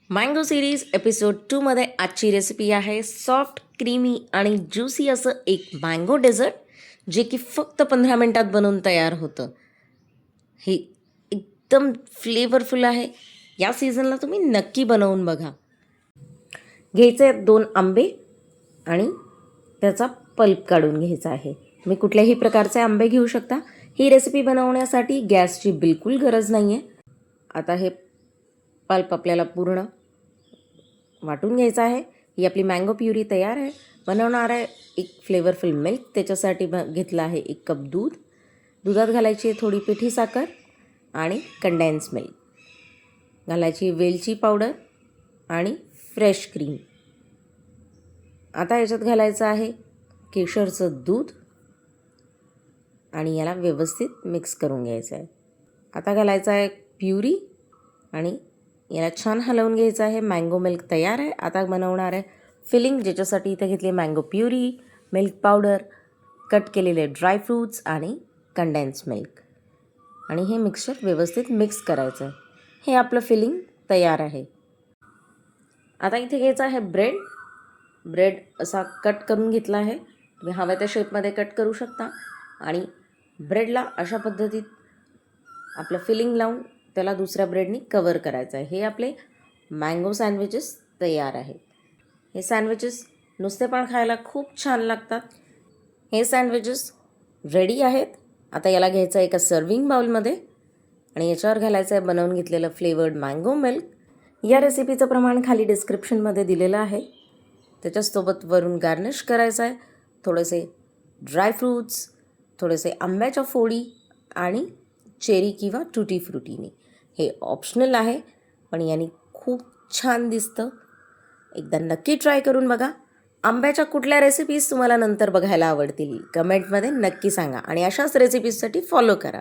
Mango series episode 2 मध्ये आजची recipe आहे सॉफ्ट क्रीमी आणि ज्युसी असं एक मँगो डेझर्ट, जे की फक्त 15 मिनिटात बनवून तयार होतं. हे एकदम फ्लेवरफुल आहे. या सीझनला तुम्ही नक्की बनवून बघा. घ्यायचे 2 आंबे आणि त्याचा पल्प काढून घ्यायचा आहे. तुम्ही कुठल्याही प्रकारचे आंबे घेऊ शकता. ही रेसिपी बनवण्यासाठी गॅसची बिलकुल गरज नाही आहे. आता हे पल्प आपल्याला पूर्ण वाटून घ्यायचं आहे. ही आपली मँगो प्युरी तयार आहे. बनवणार आहे एक फ्लेवरफुल मिल्क. त्याच्यासाठी घेतलं आहे 1 कप दूध. दुधात घालायची आहे थोडी पिठी साखर आणि कंडेन्स मिल्क. घालायची वेलची पावडर आणि फ्रेश क्रीम. आता याच्यात घालायचं आहे केशरचं दूध आणि याला व्यवस्थित मिक्स करून घ्यायचं आहे. आता घालायचं आहे प्युरी आणि याला छान हलवून घ्यायचं आहे. मँगो मिल्क तयार आहे. आता बनवणार आहे फिलिंग, ज्याच्यासाठी इथे घेतली mango puree, milk powder, cut केलेले ड्रायफ्रूट्स आणि कंडेन्स मिल्क. आणि हे मिक्सचर व्यवस्थित मिक्स करायचं आहे. हे आपलं फिलिंग तयार आहे. आता इथे घ्यायचं आहे ब्रेड असा कट करून घेतला आहे. तुम्ही हव्या त्या शेपमध्ये कट करू शकता आणि ब्रेडला अशा पद्धतीत आपलं फिलिंग लावून त्याला दुसऱ्या ब्रेडनी कवर करायचं आहे. हे आपले मँगो सँडविचेस तयार आहेत. हे सँडविचेस नुसते पण खायला खूप छान लागतात. हे सँडविचेस रेडी आहेत. आता याला घ्यायचं आहे एका सर्विंग बाउलमध्ये आणि याच्यावर घालायचं आहे बनवून घेतलेलं फ्लेवर्ड मँगो मिल्क. या रेसिपीचं प्रमाण खाली डिस्क्रिप्शनमध्ये दिलेलं आहे. त्याच्यासोबत वरून गार्निश करायचं आहे थोडेसे ड्रायफ्रूट्स, थोडेसे आंब्याच्या फोडी आणि चेरी किंवा टुटी फ्रुटीनी. हे ऑप्शनल आहे, पण याने खूप छान दिसतं. एकदा नक्की ट्राय करून बघा. आंब्याच्या कुठल्या रेसिपीज तुम्हाला नंतर बघायला आवडतील कमेंटमध्ये नक्की सांगा आणि अशाच रेसिपीजसाठी फॉलो करा.